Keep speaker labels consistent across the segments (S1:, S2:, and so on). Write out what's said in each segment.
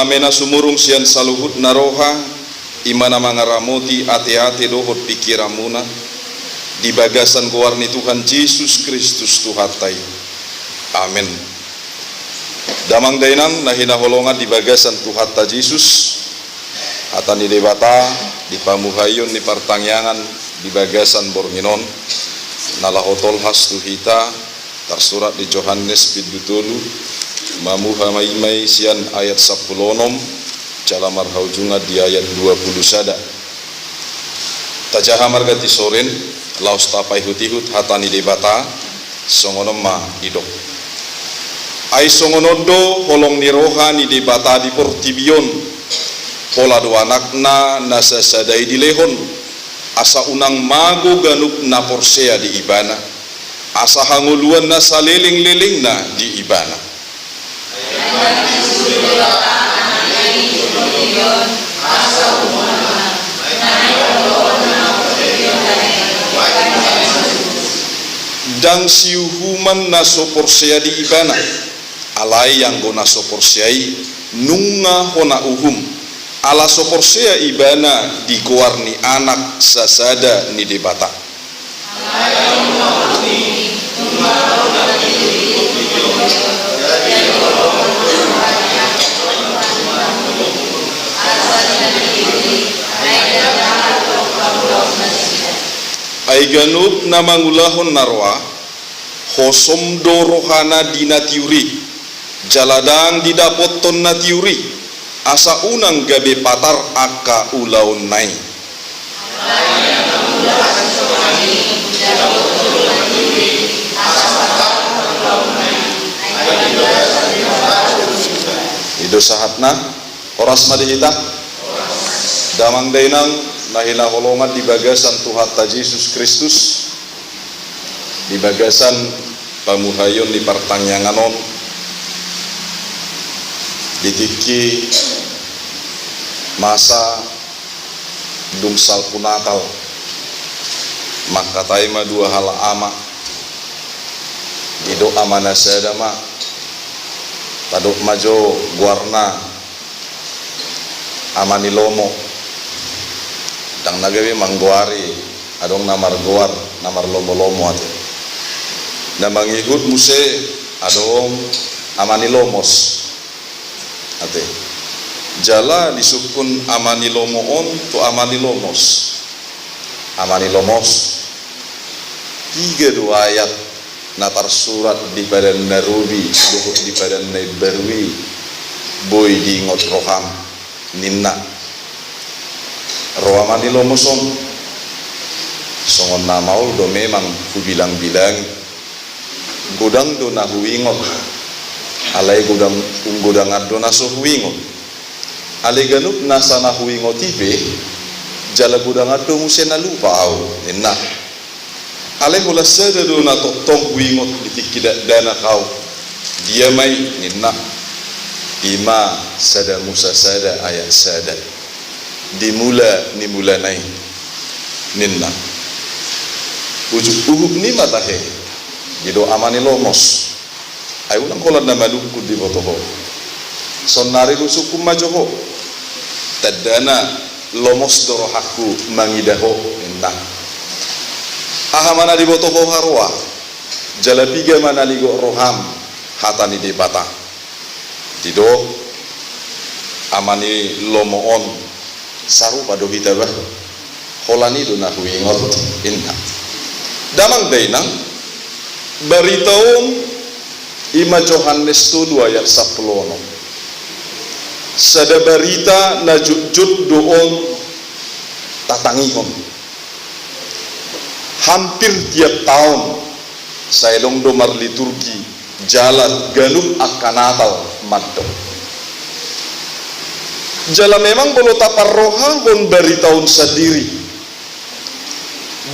S1: mamena sumurung sian saluhut naroha imana mangaramoti ate-ate dohot pikiramuna di bagasan kuarni Tuhan Yesus Kristus Tuhatai. Amin. Damang dainang nahina holongan di bagasan Tuhata Yesus atani debata di pamuhayon ni partangyangan di bagasan Bornginon nalahotol hastu hita tersurat di Yohanes bidutulu mamuha maimai sian ayat 10 calamar haujunga di ayat 20 sada tajaha margati soren laos tapai hutihut hatani debata songonom ma idok ai songonodo holong niroha ni debata di portibion pola dua anakna nasa sadai di lehon asa unang mago ganuk na porsea di ibana asa hanguluan na saliling-liling na di ibana dan siuhuman na soporsea di ibana alai yang go na soporseai nunga hona uhum ala soporsea ibana di kuarni anak sasada ni debata ai ganup na mangulahon narwa hosom dorohana dina tiuri jaladang didapoton na tiuri asa unang gabe patar aka ulaun nai ido sahatna oras madihita damang dainang nahina holongan di bagasan Tuhata Yesus Kristus di bagasan pamuhayon di partangyanganon ditiki masa dungsal punakal maka taima dua hal ama dido amana sadama tadok majo guarna amani lomo dang nagawi mangguari adong namar guar namar lomo-lomo ate dan mangikut muse adong amani lomos ate jala disukun amani lomoon tu amani lomos tiga dua ayat natar surat di badan narubi duhut di badan naibarwi boy di ngot roham ninna rohamani lomoson songon namaul do memang ku bilang-bilang godang do na huingot alai godang ado na so huingot alai ganup nasa na huingot ibe jala godang ado musen na lupa au enna alai hula sada do na totong huingot ditikidak dana kau dia mai enna ima sada musa sada ayat sada dimula ni mulanai ninna ujuk uhuk ni matahe dido amani lomos ay unang kolad na malungkod di botoho sonari lusukum majoho tadana lomos dorohaku mangidaho ninna ahamana di botoho harwa jalabiga mana ligo roham hatani debata dido amani lomoon saru pada hitabah holani do na huingot inna damang dainang baritaon ima Yohanes 2 ayat 10 sada barita na jujud doon tatangihon hampir tiap tahun saya dong domar liturgi jalan ganup akan natal maddo jala memang bolo tapar roha bon bari tahun sendiri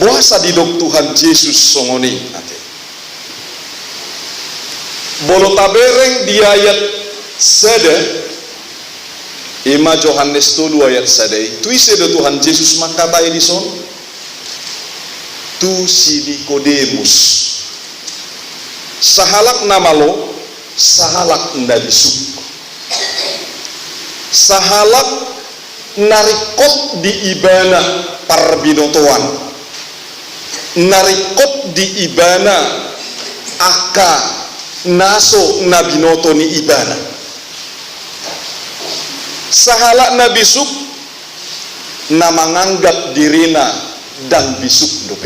S1: buasa di dok Tuhan Yesus songoni ate bolo tabereng di ayat sada ima Yohanes 2 ayat sada tuise do Tuhan Yesus makata edison tu si Nikodemus sahalak namalo sahalak ndabisuk sahalak narikot di ibana parbinotoan, narikot di ibana aka naso nabinoto ni ibana. Sahalak na bisuk na manganggap dirina dan bisuk dope.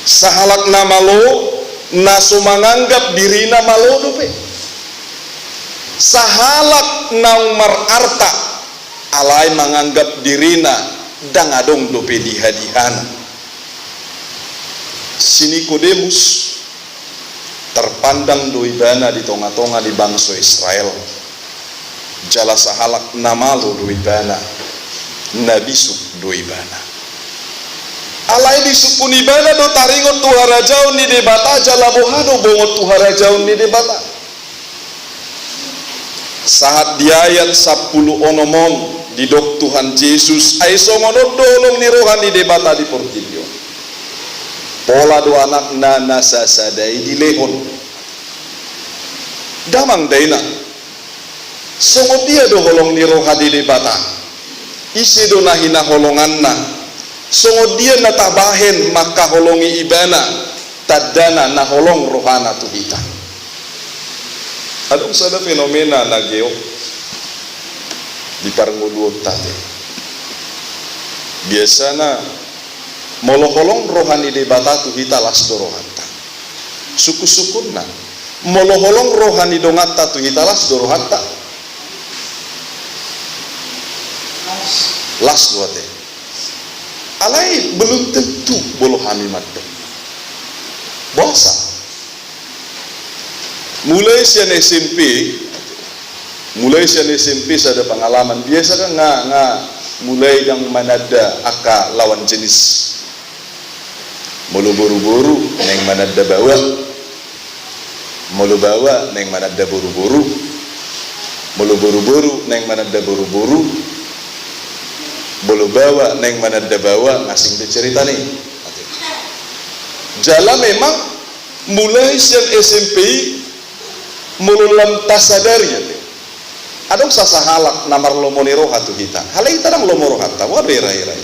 S1: Sahalak na malo naso manganggap dirina malo dope. Sahalak na mararta alay manganggap dirina dan adong dope dihadihana. Si Nikodemus terpandang doibana di tonga-tonga di bangsa Israel. Jala sahalak namalo doibana, nabisuk doibana. Alai disukun ibana do taringot tuharajau ni debata jala bohado bongot tuharajau ni debata. Saat di ayat 10 onomon di dok Tuhan Yesus aiso monod dolong ni rohani debata di portilio. Pola do anak nana sasadai di lehon. Damang daina. Songo dia do holong ni rohani debata. Isi do nahina holonganna. Songo dia natabahen maka holongi ibana tadana na holong rohana tuhita. Adong sada fenomena na geo di parnguluot tate. Biasana moloholong rohani debata tuhita las do rohanta. Suku-sukunna moloholong rohani dongata tuhita las do rohanta. Las duate. Alai belum tentu bolo hami madem. Bosa. Mulai sian SMP ada pengalaman biasa kan mulai yang manada aka lawan jenis. Mulu buru-buru neng manada bawa. Mulu bawa neng manada buru-buru. Mulu buru-buru neng manada buru-buru. Bolo bawa neng mana ada bawa ngasing cerita nih. Jala memang mulai siang SMP mululam tasadari ya. Adong sasahalak namar lomoni roha tu kita. Halai kita nang lomo roha ta wa berai-rai.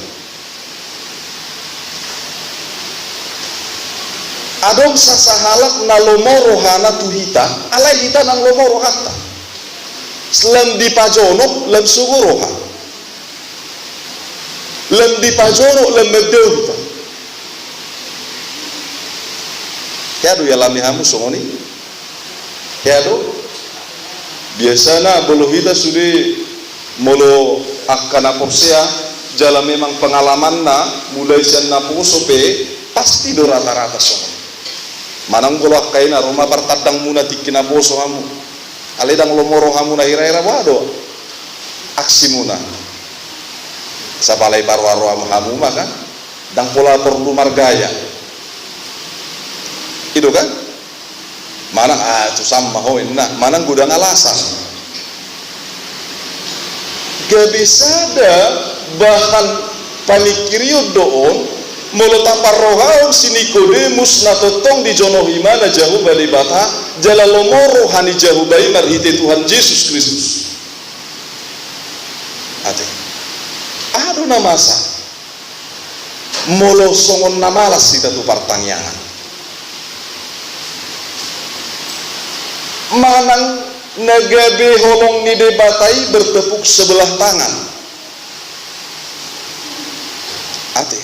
S1: Adong sasahalak na lomo rohana tu kita, alai kita nang lomo roha ta. Selam di pajono lem sugu roha. Lem di pajono lem medeu kita. Kado ya lami hamu songoni. Kado biasana bolo kita sudah molo akana porsea jala memang pengalaman na mulai sian na posope pasti do rata-rata songoni. Manang bolo akaina rumah partadang muna tikina boso hamu. Aledang lomoro hamu na hira-hira wado. Aksi muna. Sapalai parwaro hamu maka dang pola perlu margaya itu kan mana tu sama ho nah mana gudang alasan gak bisa ada bahan panikirio doon mulu tampar rohaun si Nikodemus na totong di jono himana jauh bali bata jala lomoro hani jauh bayi marhite Tuhan Yesus Kristus ate aduh namasa molo songon namalas kita tu pertanyaan manang nagabe holong ni debatai bertepuk sebelah tangan ate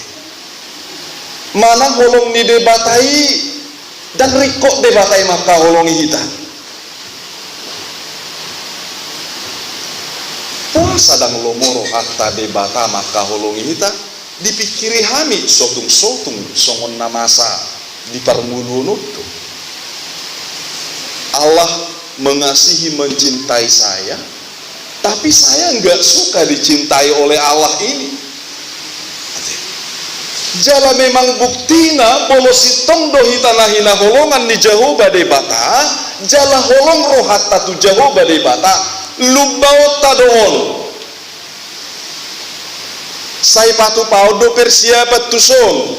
S1: manang holong ni debatai dan rikok debatai maka holongi kita sadang lomoro hatta debata maka holongi hita dipikiri hami sotung-sotung songon namasa di parmuluno tu Allah mengasihi mencintai saya tapi saya enggak suka dicintai oleh Allah ini jala memang buktina bolo sitong dohita nahina holongan ni jauh badai bata jala holong rohatta tu jauh badai bata lubau tadon sai patu paudo persiapat tuson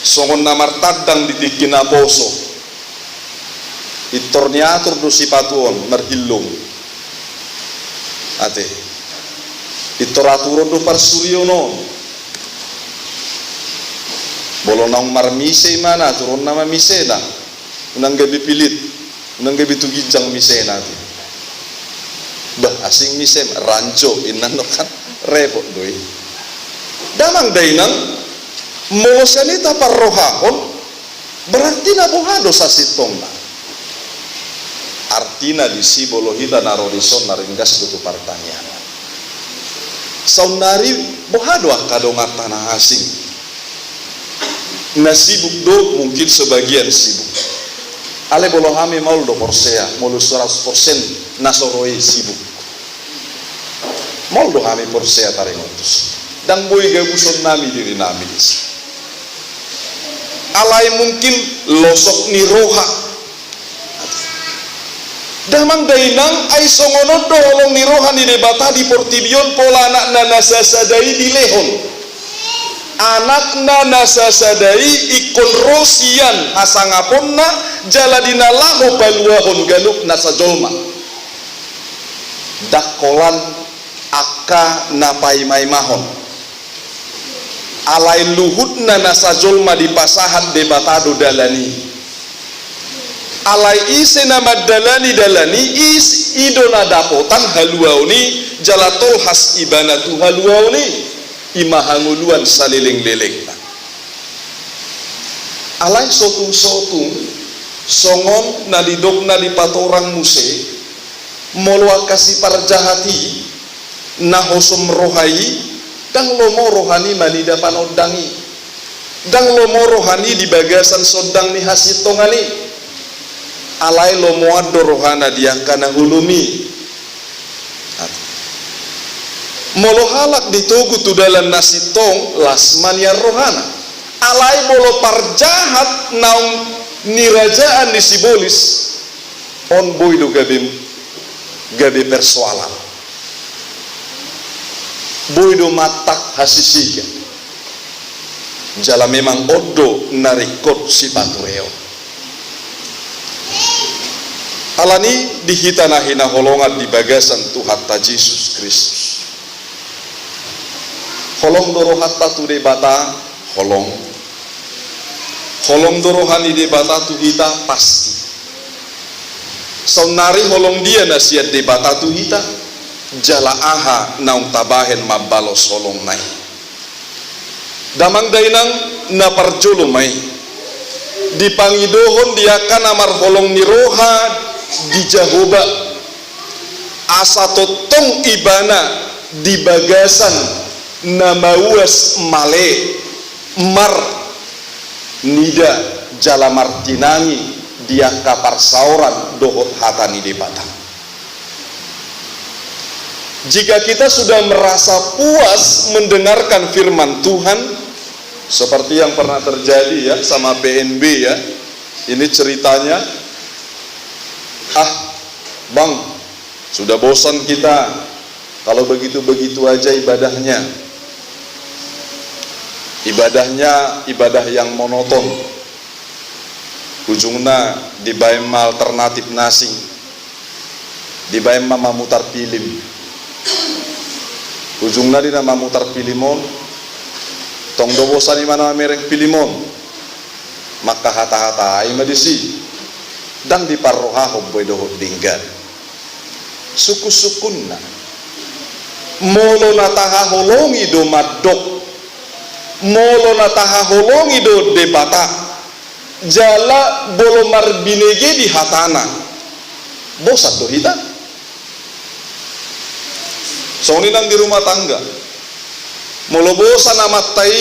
S1: songon namar tadang ditikina poso itorniatur do si patuon marhilung ate itoraturo do parsuryono bolo nang marmise mana turun nama misena unang gabi pilit unang gabi tugijang misena ate bah asing misem ranjo inan kan repot doi damang dainang molosanita parrohahon berarti nabuhado sa sitong na artina di si bolohita narorison naringgas dutu pertanyaan saunari bohado kadongar tanah asing nasibuk do mungkin sebagian sibuk ale bolohami maul do porsea mulu 100% nasoroi sibuk maul do hami porsea tarengotus dan boy gaguson nami diri nami dis alai mungkin losok ni roha damang dainang ay songono dolong ni roha ni debata di portibion pola anak nana sasadai di lehon anak nana sasadai ikon rosian hasangaponna jaladina laho baluahon galup nasa jolma dakolan aka napai mai mahon alai luhut nana sajolma di pasahan debatado dalani alai ise nama dalani is idona dapotan haluauni jalatol has ibanatu haluauni imahanguluan saliling-liling alai sotung-sotung songon nadidok di patorang muse molwa kasih parjahati nahosom rohai dang lomo rohani manida panodangi dang lomo rohani di bagasan sodang ni hasitongani alai lomoado rohana diangkana hulumi molohalak ditugu tudalan nasitong lasmania rohana alai bolo parjahat naung nirajaan disibolis on boydo gabe persoalan boydo matak hasisika jala memang odo narikot si patureo alani dihitanahina holongan di bagasan Tuhan ta Yesus Kristus holong dorohatta tu debata holong dorohani debata tu hita pasti saunari holong dia nasiat debata tu hita jala aha naung tabahen mabalos holong nai damang dainang na parjolo mai dipangidohon dia kan amar holong niroha di Jahoba asa totong ibana di bagasan namawas male mar nida jala martinangi dia kapar sauran dohot hatani debata jika kita sudah merasa puas mendengarkan firman Tuhan seperti yang pernah terjadi ya sama PNB ya ini ceritanya bang sudah bosan kita kalau begitu-begitu aja ibadahnya ibadah yang monoton ujungnya dibayam alternatif nasing dibayam mamutar film ujungnya dina mamutar filimon tong do bosan imana mereng filimon maka hata-hata imadisi dan di parrohahom boy dohot dinggan suku-sukunna molo nataha holongi do madok molo nataha holongi do debata jala bolo marbinege di hatana bosat do hita soni nang di rumah tangga molo bosan amat tai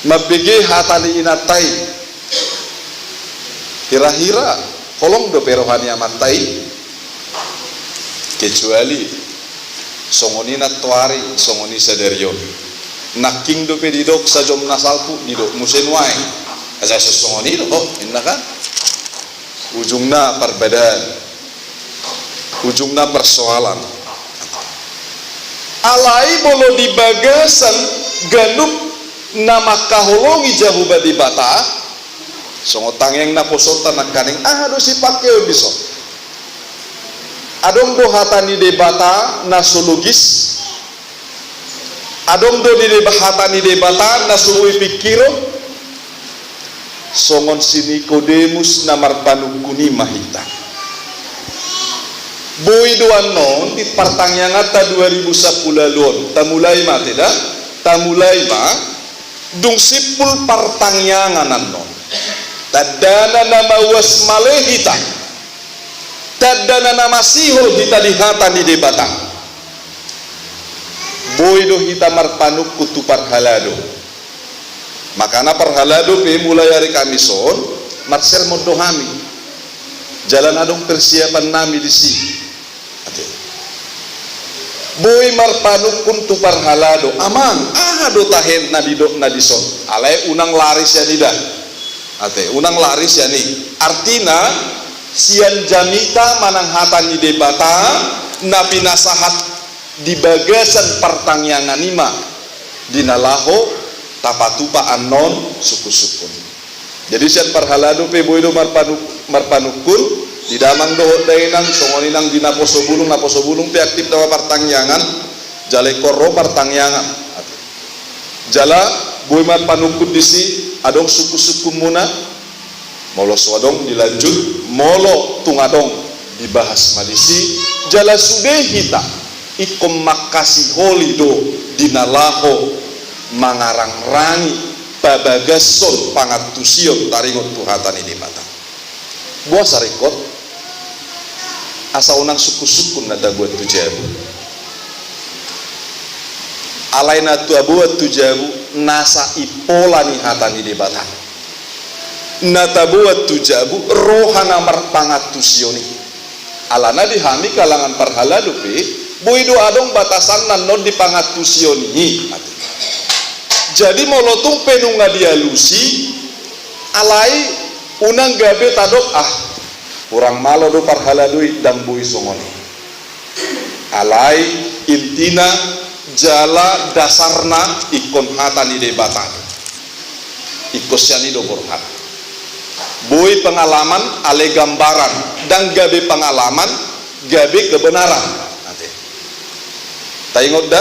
S1: mabege hatani inatai hira-hira holong do perohani amatai kecuali songoni natuari songoni sadarion naking do pedidok sajom nasalku didok musen wae asa songoni do inna kan ujungna perbedaan ujungna persoalan alai bolo di bagasan ganup nama kaholongi Jahoba di bata songo tangeng na posota nakaning do si pakeo biso adong do hatani debata nasologis, adong do di hatani debata nasului pikiro, songon si Nikodemus namar panukuni mahita. Boy doan non di pertanyaan ta 2010 laluan, tamulai ma tidak, tamulai ma dung sipul pertanyaan non. Tadana nama was malehita, tadana nama sihol kita dihatan di debata. Boy do hita marpanuk kutu parhalado. Makana parhalado pe mulai hari Kamison, marser modohami. Jalan adong persiapan nami di sini. Boy marpanuk kuntu parhalado. Amang, do tahen nadidok nadison. Alai unang laris ya tidak. Unang laris ya nih. Artina sian jamita manang hatan di debata napi nasahat di bagasan pertanyaan nima dinalaho tapatupa anon suku-sukun. Jadi sian parhalado pe boy do marpanukun di damang dohot dainang songoninang di naposo bulung pe aktif dawa pertanyaan jale korro pertanyaan jala boy marpanukun disi adong suku-suku muna molo swadong dilanjut molo tungadong dibahas malisi jala sude hita ikom makasi holido dinalaho mangarang-rangi babagason pangatusion taringot tuhatan ini mata buah sarikot asa unang suku-suku nada buat tujabu alaina tua buat tujabu nasa ipola ni hatani debata nata buat tujabu rohana marpangatusioni alana dihami kalangan parhalado pe boido adong batasan nanon di pangatusioni jadi molotung penunga dialusi alai unang gabe tadok kurang malo do parhalado dan boi songoni alai intina jala dasarna ikon hatani debata ikosyani do borhat boy pengalaman ale gambaran dan gabe pengalaman gabe kebenaran taingot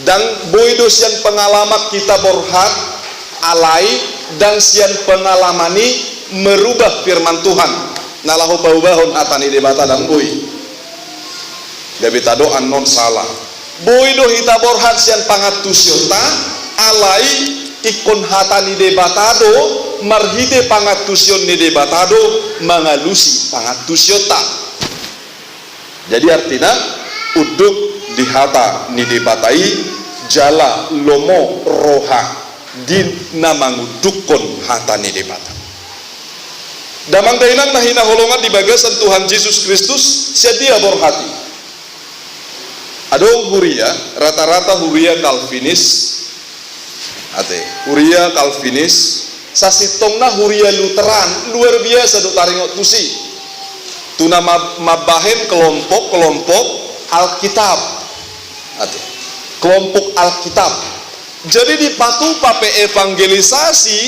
S1: dan boy do sian pengalaman kita borhat alai dan sian pengalamani merubah firman Tuhan nalahu paubahon hatani debata dan boy gabe tado anon salah boy do hita borhat sian pangatusyota alai ikon hatani debatado marhide pangatusyon ni debatado mangalusi pangatusyota jadi artinya uduk dihata ni debatai jala lomo roha din namangudukon hatani debata damang dainang nahina holongan di bagasan Tuhan Yesus Kristus sedia borhati adong huria rata-rata huria Calvinis huria Calvinis sasitongna huria Lutheran luar biasa do taringot tusi tuna mabahen kelompok Alkitab kelompok Alkitab jadi dipatu pape evangelisasi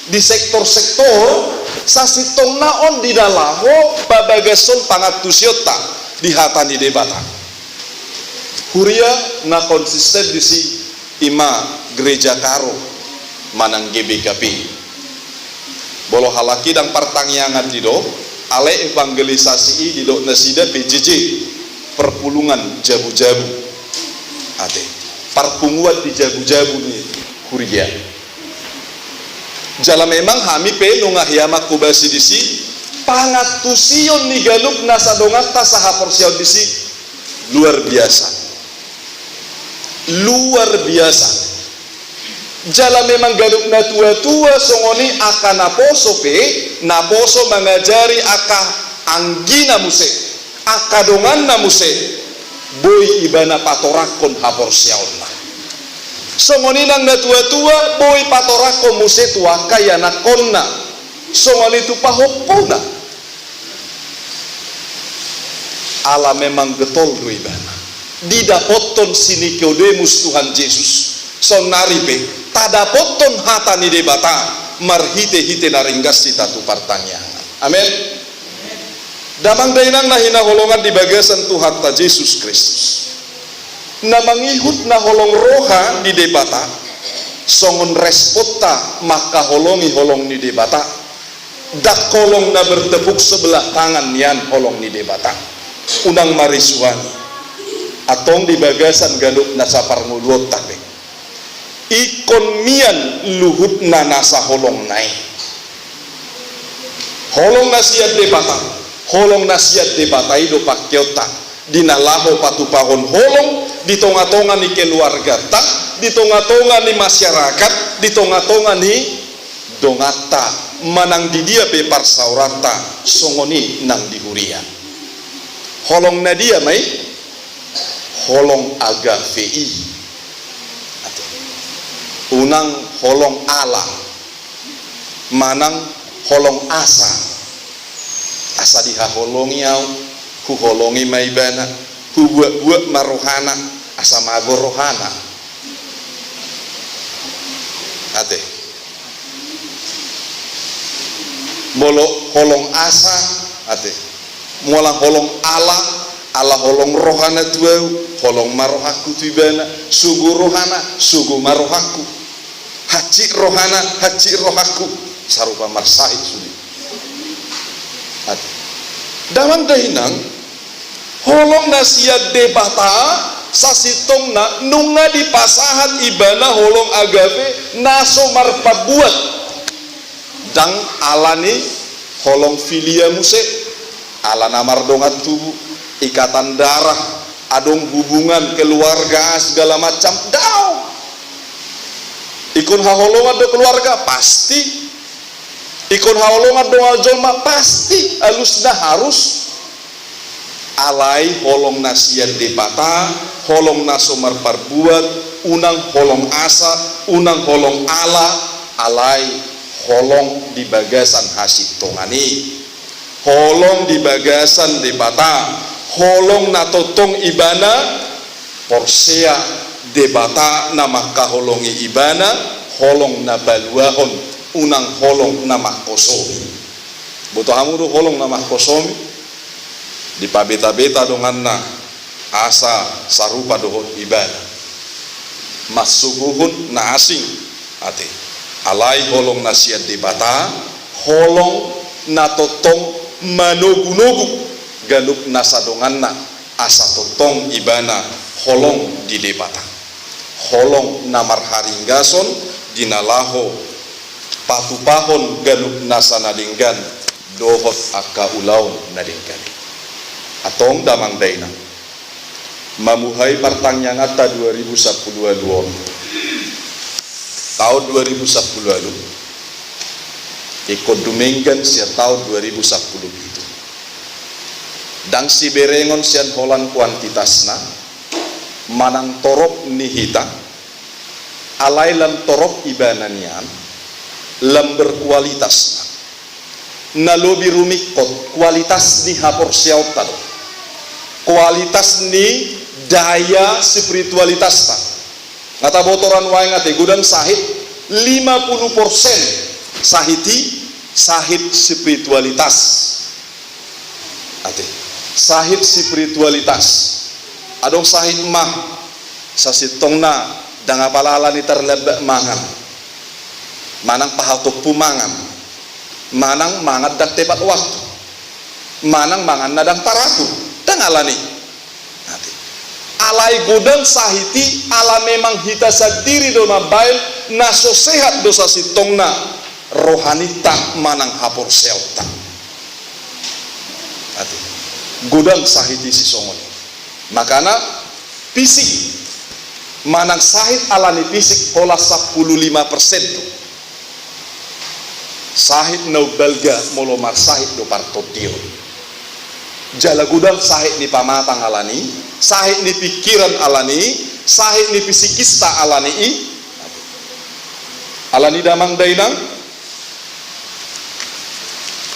S1: di sektor-sektor sasitongna on di dalaho babagason pangatusyota di hatani debata huria na konsisten di si ima gereja karo manang GBKP bolo halaki dan pertanyaan dido ale evangelisasi dido nasida PJJ perpulungan jabu-jabu perpunguan di jabu-jabu ni huria jala memang hami pe nungahiamak kubasi disi pangatusion ni galup nasadongat tasaha porsion disi luar biasa jala memang galup na tua-tua songoni akan naposo pe naposo mengajari akah anggina muse akadongan na muse boy ibana patorakon haporsiaon songoni nang na tua-tua boy patorakon muse tua kaya nakonna songoni tu pahopona ala memang getol do ibana didapoton sini Nikodemus Tuhan Yesus sonari pe tadapoton hatani debata marhite-hite naringgas cita tu pertanyaan amin Damang dainang na hinaholongan di bagasan Tuhan ta Yesus Kristus. Na mangihut na holong roha di debata, songon respota maka holongi holong ni debata. Dak kolong na bertepuk sebelah tangan yan holong ni debata. Unang marisuani. Atong di bagasan ganuk na sapar ngulot tapi. Ikon mian luhut na nasa holong nai. Holong nasiat debata. Holong nasiat debata ido pakyota. Dinalaho patupahon holong. Di tonga-tonga ni keluarga ta. Di tonga-tonga ni masyarakat. Di tonga-tonga ni dongata. Manang di dia pe parsaurata. Songoni nang dihuria. Holong na dia mai. Holong agafei. Unang holong ala. Manang holong asa. Asa dihaholongi au. Huholongi maibana. Hubuat-buat marohana. Asa magor rohana. Ate. Molo holong asa. Ate. Mualang holong ala. Ala holong rohana tuau. Holong marohaku tuibana. Sugu rohana. Sugu marohaku. Haji rohana. Haji rohaku. Sarupa marsahid sudi. Ate. Dalam dahinang. Holong nasiat debata sasitong na nunga di pasahat ibana holong agape naso marpabuat dang alani holong filia muse ala namar dongat tubuh ikatan darah adong hubungan keluarga segala macam daw ikun haholongan do keluarga pasti ikun haholongan do aljolma pasti alusna harus alai holong nasiat debata, holong nasomar parbuat, unang holong asa, unang holong ala, alai holong di bagasan hasik tongani, holong di bagasan debata, holong natotong ibana, porsea debata nama kaholongi ibana, holong nabaluahon, unang holong nama kosomi. Butuh hamu do holong nama kosomi. Di pabeta-beta donganna asa sarupa dohon ibadah masuguhun na asing ate alai holong nasiat debata holong natotong manogu-nogu ganuk nasa donganna asa totong ibana holong di debata holong namar haringgason dinalaho patupahon ganuk nasa nadinggan dohot akka ulaun nadinggan atong damang daina mamuhay partangnya ngata 2010 tahun 2010 lalu ikut dumenggan sia tahun 2010 itu dang si berengon sian holan kuantitasna manang torok nihita alai lam torok ibananian lam berkualitasna nalobi rumikot kualitas ni hapor siautado kualitas ni daya spiritualitas ta ngata botoran wae ngate gudang sahid 50% sahid spiritualitas ate sahid spiritualitas adong sahid mah sasitongna danga palala ni terlebak mangan manang pahatok pumangan manang mangat dak tepat waktu manang mangan nadang paratu alani alai gudang sahiti ala memang hita sadiri dona bail naso sehat dosa sitongna rohanita manang hapor selta gudang sahiti si songoni makana fisik manang sahit alani fisik pola 15% tuh sahit no balga molomar sahit do partodio jala gudang sahid ni pamatang alani, sahid ni pikiran alani, sahid ni pisikista alani alani damang dainang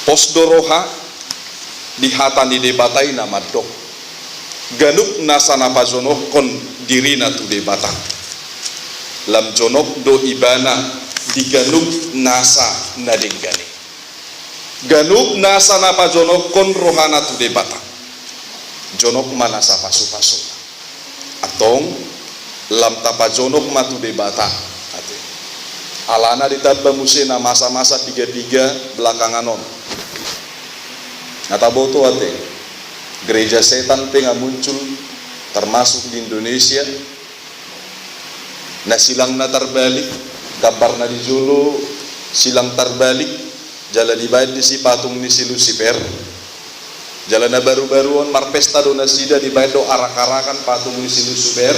S1: posdoroha dihatan di debatai nama dok ganuk nasana pazonoh kon dirina tu debata lam jonok do ibana diganuk nasa nadinggani Ganuk nasa napa jonok kon rohana tu debata. Jonok mana sa pasu-pasu. Atong lam tapa jonok matu debata. Alana ditabba musena masa-masa 3-3 belakangan on. Ngata boto ate. Gereja setan tengah muncul termasuk di Indonesia. Na silang na terbalik, kabar na di Jolo silang terbalik, jalan dibayad di si patung ni si Lucifer. Jalan na baru-baruan marpesta do nasida dibayad do arak-arakan patung ni si Lucifer.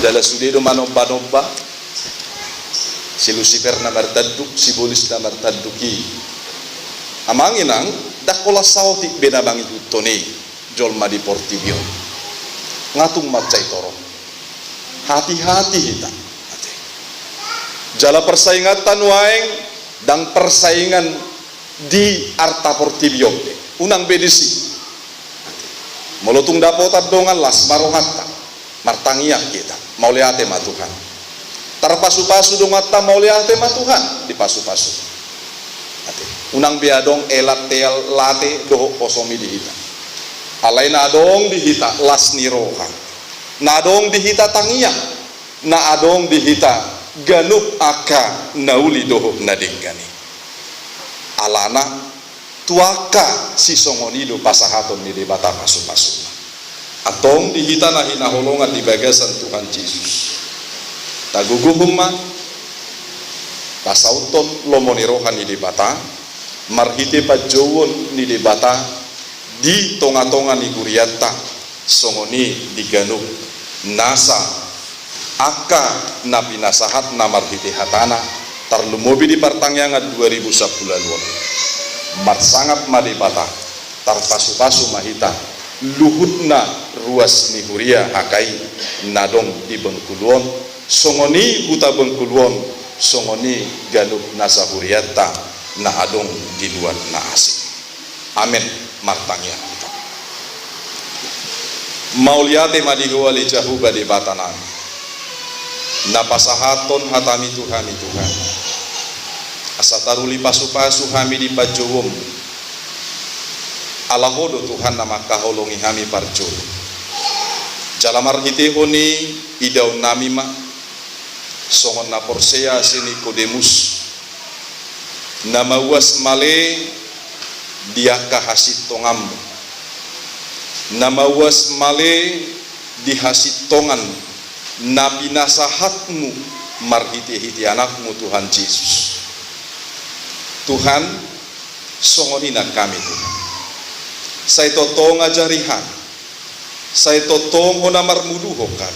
S1: Jalan sude do manomba-nomba. Si Lucifer na martaduk, si Bolis na martaduki. Amanginang dakola sautik bena bangi hutone jolma di Portibio. Ngatung macai torong. Hati-hati kita. Jala persaingan tanuaeng dan persaingan di Arta Portibio. Unang bedisi. Molotung dapotat dongan las marohatta. Martangiak kita. Mauliate ma Tuhan. Tarpasu-pasu dongata mauliate ma Tuhan. Di pasu-pasu. Unang biadong elat teal late doho kosomi dihita. Alai nadong dihita las niroha. Nadong dihita tangiak. Na adong dihita ganup aka nauli doho nadengkani. Alana tuaka si songonido pasahaton ni debata pasu-pasu. Atong dihita na hinaholongan di bagasan Tuhan Yesus. Taguguhumma pasauton lomonirohan ni debata marhite pajowon ni debata di tonga-tonga ni guriata songoni di ganup nasa aka nabi nasahat namar hiti hatana tarlumobi di pertangyangan 2010 laluan marsangat madibata tarpasu-pasu mahita luhutna ruas ni huria hakai nadong di Bengkuluon songoni huta Bengkuluon songoni ganup nasa huriata na adong di luar na asing. Amin martangya kita. Mauliate madihuwa li jahu badi batanan. Napasahaton hatami Tuhan. Asataruli pasu-pasu hami di pajowom. Alahodo Tuhan nama kaholongi hami parjo. Jalamar hitehoni idau namima songon na porsea sini kodemus. Nama was male diaka hasit tongammu. Nama was male dihasit tongan nabi nasahatmu marhiti-hiti anakmu Tuhan Yesus. Tuhan songonina kami Tuhan. Saya totong ajarihan. Saya totong honamar muduhokan.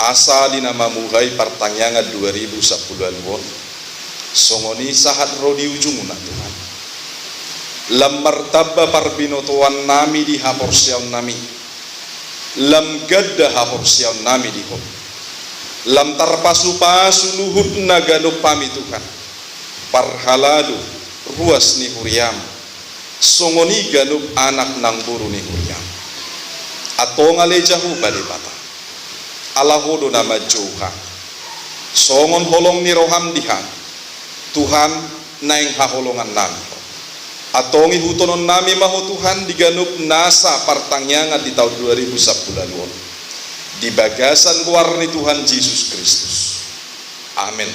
S1: Asa di nama muhai pertangyangan 2010-an won. Songoni sahat rodi ujunguna Tuhan. Lam martabba parbinotuan nami di haporsiaun nami. Lam gadda haporsiaun nami di hom. Lam tarpasu-pasu luhut naganuk pami Tuhan. Parhaladu ruas ni huriam. Songoni ganuk anak nang buru ni huriam. Atau ngalejahu badibata. Alahodo nama Joha. Songon holong ni roham dihan. Tuhan naing haholongan nami. Atongi hutonon nami maho Tuhan diganup nasa partangyangan di tahun 2010 di bagasan keluar ni Tuhan Yesus Kristus. Amin.